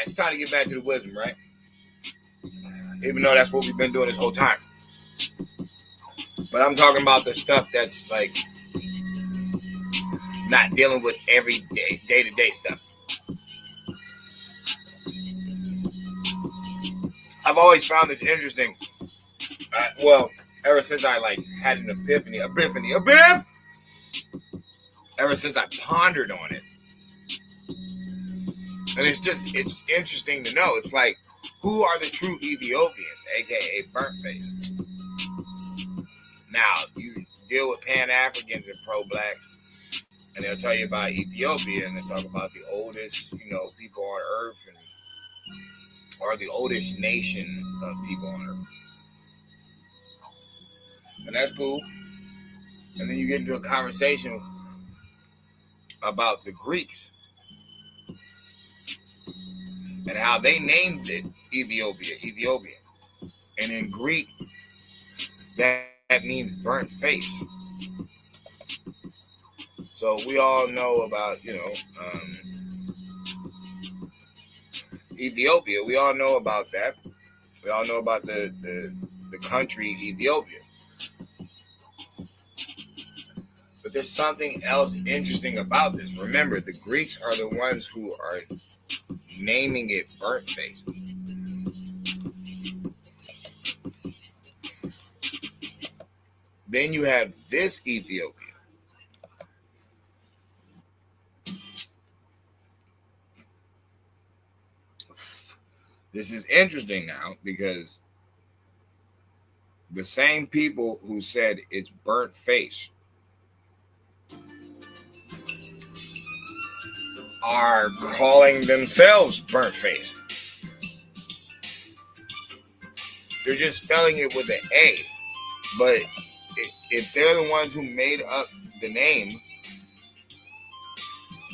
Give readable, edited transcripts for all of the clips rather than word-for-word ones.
right, it's time to get back to the wisdom, right? Even though that's what we've been doing this whole time. But I'm talking about the stuff that's like not dealing with everyday, day-to-day stuff. I've always found this interesting. Well, ever since I like had an epiphany, ever since I pondered on it. And it's interesting to know. It's like, who are the true Ethiopians, aka burnt face? Now, you deal with Pan-Africans and pro-blacks, and they'll tell you about Ethiopia, and they talk about the oldest, people on earth, or the oldest nation of people on earth. And that's cool. And then you get into a conversation about the Greeks and how they named it Ethiopian. And in Greek, that means burnt face. So we all know about, Ethiopia. We all know about that. We all know about the country Ethiopia. But there's something else interesting about this. Remember, the Greeks are the ones who are naming it burnt face. Then you have this Ethiopia. This is interesting now because the same people who said it's burnt face are calling themselves burnt face. They're just spelling it with an A. But if they're the ones who made up the name,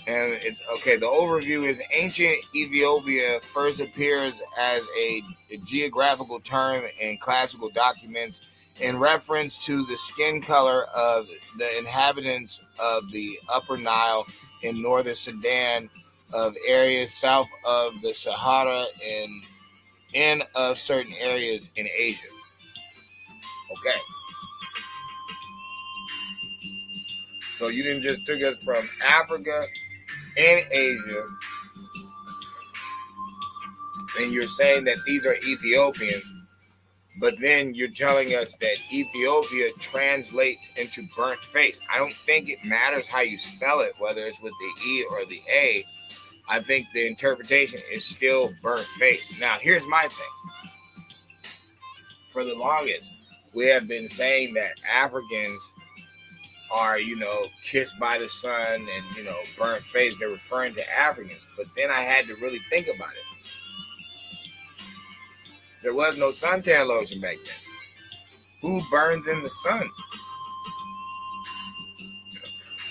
and it's okay, the overview is ancient Ethiopia first appears as a geographical term in classical documents in reference to the skin color of the inhabitants of the Upper Nile in northern Sudan, of areas south of the Sahara, and of certain areas in Asia. Okay. So you didn't just took us from Africa and Asia, and you're saying that these are Ethiopians, but then you're telling us that Ethiopia translates into burnt face. I don't think it matters how you spell it, whether it's with the E or the A. I think the interpretation is still burnt face. Now, here's my thing. For the longest, we have been saying that Africans are, kissed by the sun and, burnt face. They're referring to Africans. But then I had to really think about it. There was no suntan lotion back then. Who burns in the sun?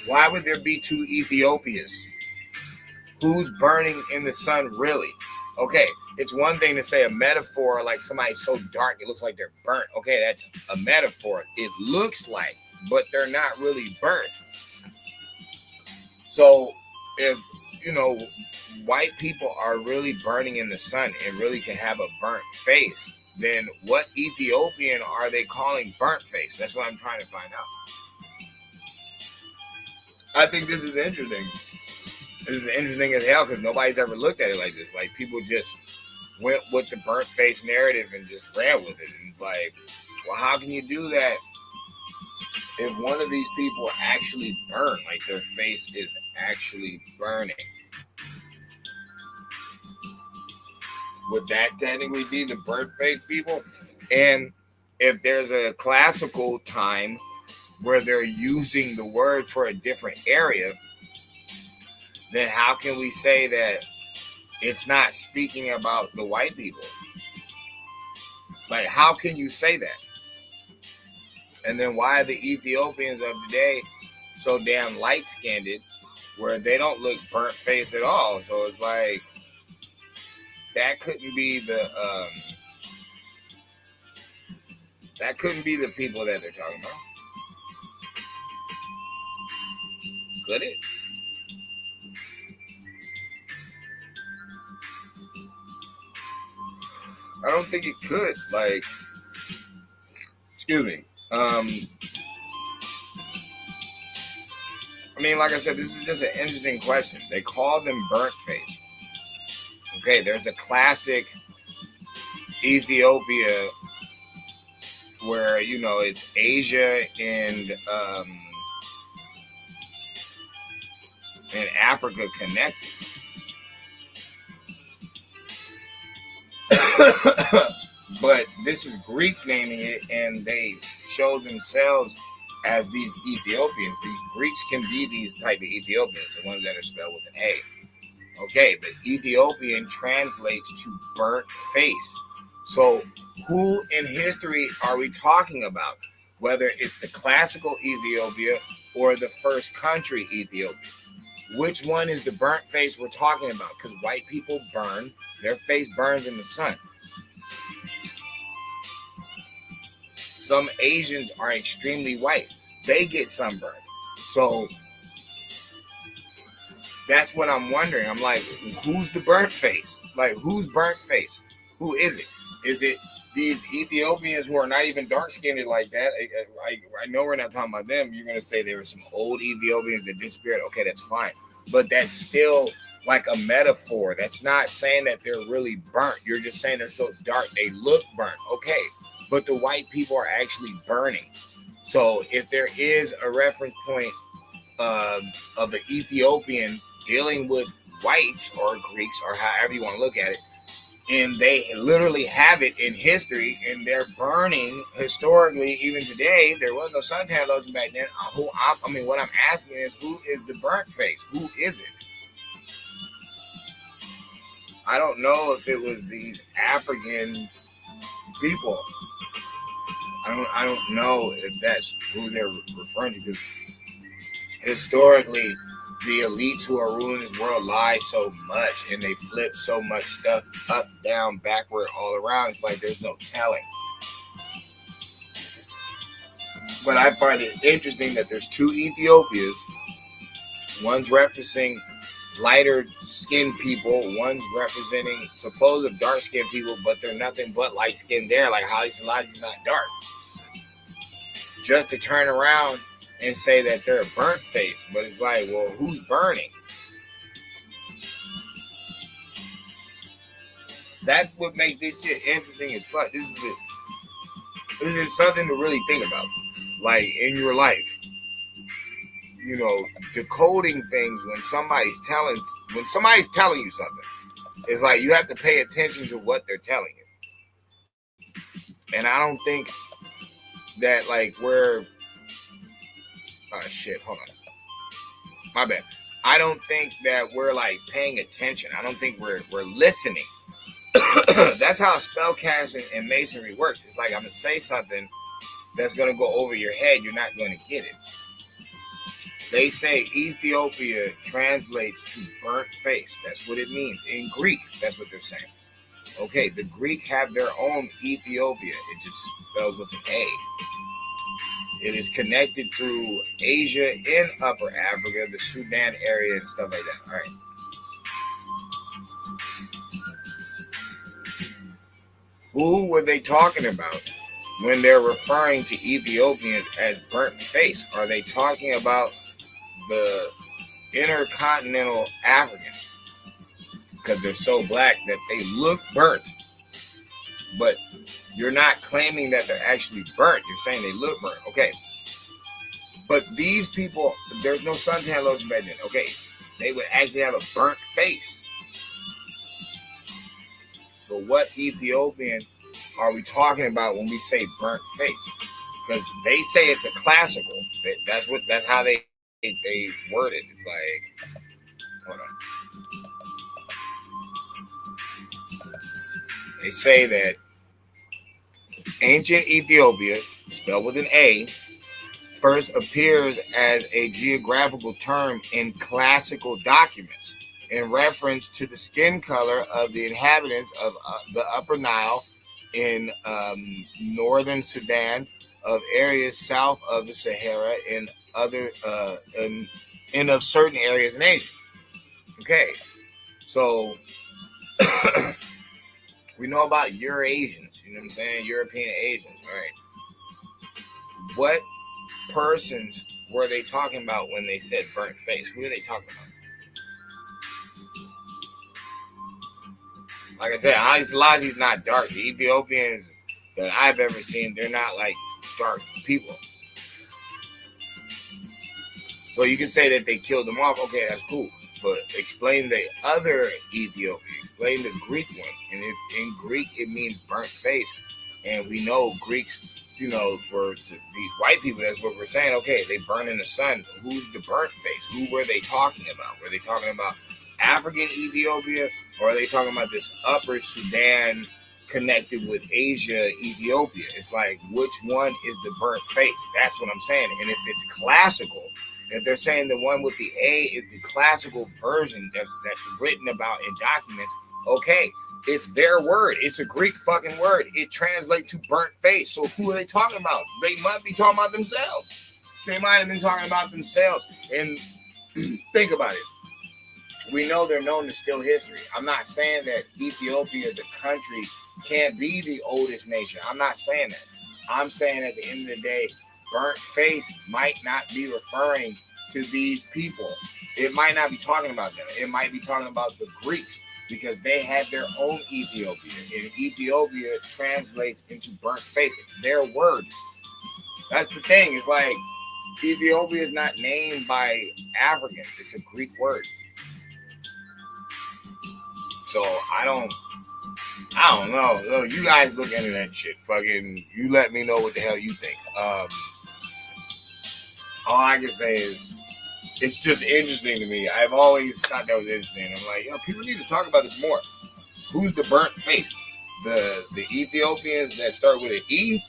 Why would there be two Ethiopias? Who's burning in the sun really? Okay, it's one thing to say a metaphor like somebody's so dark it looks like they're burnt. Okay, that's a metaphor. It looks like, but they're not really burnt. So if, white people are really burning in the sun and really can have a burnt face, then what Ethiopian are they calling burnt face? That's what I'm trying to find out. I think this is interesting. This is interesting as hell because nobody's ever looked at it like this. Like, people just went with the burnt face narrative and just ran with it. And it's like, well, how can you do that if one of these people actually burn, like their face is actually burning? Would that technically be the burnt face people? And if there's a classical time where they're using the word for a different area, then how can we say that it's not speaking about the white people? Like, how can you say that? And then why are the Ethiopians of today so damn light-skinned where they don't look burnt face at all? So it's like, that couldn't be the people that they're talking about. Could it? I don't think it could. Like, excuse me. I mean, like I said, this is just an interesting question. They call them burnt face. Okay, there's a classic Ethiopia where it's Asia and Africa connected. But this is Greeks naming it, and they show themselves as these Ethiopians. These Greeks can be these type of Ethiopians, the ones that are spelled with an A. Okay, but Ethiopian translates to burnt face. So who in history are we talking about? Whether it's the classical Ethiopia or the first country Ethiopia. Which one is the burnt face we're talking about? Because white people burn, their face burns in the sun. Some Asians are extremely white. They get sunburned. So that's what I'm wondering. I'm like, who's the burnt face? Like, who's burnt face? Who is it? Is it these Ethiopians who are not even dark-skinned like that? I know we're not talking about them. You're going to say there were some old Ethiopians that disappeared. Okay, that's fine. But that's still like a metaphor. That's not saying that they're really burnt. You're just saying they're so dark. They look burnt. Okay, but the white people are actually burning. So if there is a reference point of an Ethiopian dealing with whites or Greeks or however you want to look at it, and they literally have it in history, and they're burning historically. Even today, there was no suntan lotion back then. What I'm asking is, who is the burnt face? Who is it? I don't know if it was these African people. I don't know if that's who they're referring to, because historically, the elites who are ruling this world lie so much, and they flip so much stuff up, down, backward, all around. It's like there's no telling. But I find it interesting that there's two Ethiopias. One's referencing lighter skinned people. One's representing supposed dark skinned people, but they're nothing but light skinned there. Like Haile Selassie's not dark. Just to turn around and say that they're a burnt face. But it's like, well, who's burning? That's what makes this shit interesting as fuck. This is something to really think about. Like, in your life. Decoding things when somebody's telling you something. It's like you have to pay attention to what they're telling you. And I don't think that, like, we're... Oh, shit, hold on. My bad. I don't think that we're, like, paying attention. I don't think we're listening. That's how spellcasting and masonry works. It's like I'm going to say something that's going to go over your head. You're not going to get it. They say Ethiopia translates to burnt face. That's what it means. In Greek, that's what they're saying. Okay, the Greek have their own Ethiopia. It just spells with an A. It is connected through Asia and Upper Africa, the Sudan area, and stuff like that. All right. Who were they talking about when they're referring to Ethiopians as burnt face? Are they talking about the intercontinental Africans? Because they're so black that they look burnt. But you're not claiming that they're actually burnt. You're saying they look burnt. Okay. But these people, there's no suntan lotion back then. Okay. They would actually have a burnt face. So what Ethiopian are we talking about when we say burnt face? Because they say it's a classical. That's how they word it. It's like, hold on. They say that ancient Ethiopia, spelled with an A, first appears as a geographical term in classical documents in reference to the skin color of the inhabitants of the Upper Nile in northern Sudan, of areas south of the Sahara, and other and of certain areas in Asia. Okay, so We know about Eurasians, you know what I'm saying? European Asians, right? What persons were they talking about when they said burnt face? Who are they talking about? Like I said, Haile Selassie's not dark. The Ethiopians that I've ever seen, they're not like dark people. So you can say that they killed them off. Okay, that's cool. But explain the other Ethiopia. Explain the Greek one. And if in Greek it means burnt face, and we know Greeks, you know, for these white people, that's what we're saying. Okay, they burn in the sun. Who's the burnt face? Who were they talking about? Were they talking about African Ethiopia, or are they talking about this upper Sudan connected with Asia, Ethiopia? It's like, which one is the burnt face? That's what I'm saying. And if it's classical, if they're saying the one with the A is the classical version that's written about in documents, okay, it's their word. It's a Greek fucking word. It translates to burnt face. So who are they talking about? They might be talking about themselves. They might have been talking about themselves. And think about it. We know they're known to steal history. I'm not saying that Ethiopia, the country, can't be the oldest nation. I'm not saying that. I'm saying at the end of the day, burnt face might not be referring to these people. It might not be talking about them. It might be talking about the Greeks, because they had their own Ethiopia. And Ethiopia translates into burnt face. It's their word. That's the thing. It's like Ethiopia is not named by Africans. It's a Greek word. So I don't know. So you guys look into that shit. Fucking, you let me know what the hell you think. All I can say is it's just interesting to me. I've always thought that was interesting. I'm like, yo, people need to talk about this more. Who's the burnt face? The Ethiopians that start with an E,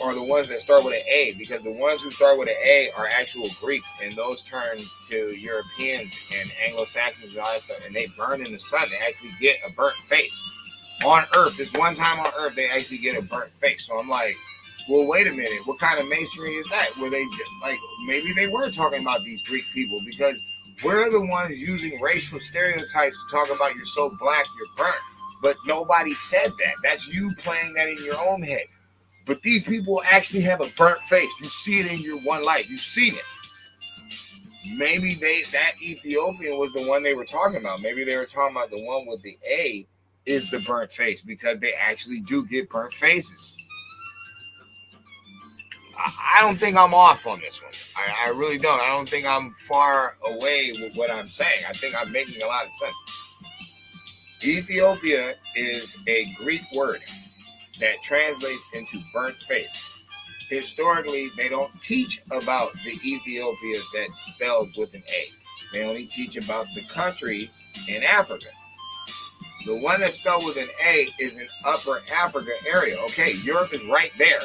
or the ones that start with an A? Because the ones who start with an A are actual Greeks, and those turn to Europeans and Anglo-Saxons and all that stuff, and they burn in the sun. They actually get a burnt face on Earth. This one time on Earth, they actually get a burnt face. So I'm like, well, wait a minute. What kind of masonry is that? Were they just like, maybe they were talking about these Greek people, because we're the ones using racial stereotypes to talk about you're so black, you're burnt. But nobody said that. That's you playing that in your own head. But these people actually have a burnt face. You see it in your one life. You've seen it. Maybe that Ethiopian was the one they were talking about. Maybe they were talking about the one with the A is the burnt face, because they actually do get burnt faces. I don't think I'm off on this one. I really don't. I don't think I'm far away with what I'm saying. I think I'm making a lot of sense. Ethiopia is a Greek word that translates into burnt face. Historically, they don't teach about the Ethiopia that's spelled with an A. They only teach about the country in Africa. The one that's spelled with an A is in Upper Africa area. Okay, Europe is right there,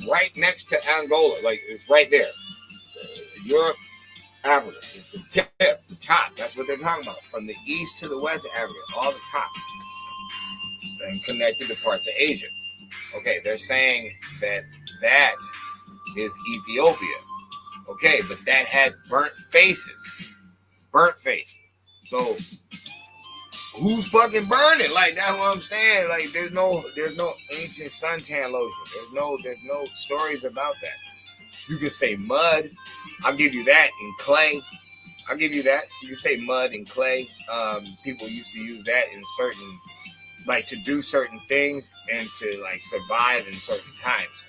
right next to Angola. Like, it's right there. Europe, Africa, it's the tip, the top. That's what they're talking about. From the east to the west of Africa, all the top, and connected to parts of Asia. Okay, they're saying that is Ethiopia. Okay, but that has burnt faces. Burnt face. So who's fucking burning? Like, that's what I'm saying. Like, there's no ancient suntan lotion. There's no stories about that. You can say mud. I'll give you that. In clay. I'll give you that. You can say mud and clay. People used to use that in certain, like, to do certain things and to, like, survive in certain times.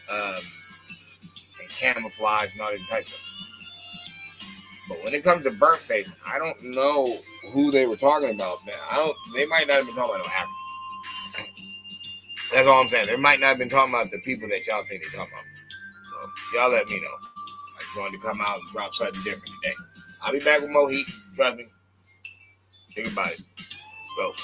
And camouflage and all these types of. But when it comes to burnt face, I don't know who they were talking about. They might not have been talking about no African. That's all I'm saying. They might not have been talking about the people that y'all think they're talking about. So y'all let me know. I just wanted to come out and drop something different today. I'll be back with more heat. Trust me. Think about it. Go.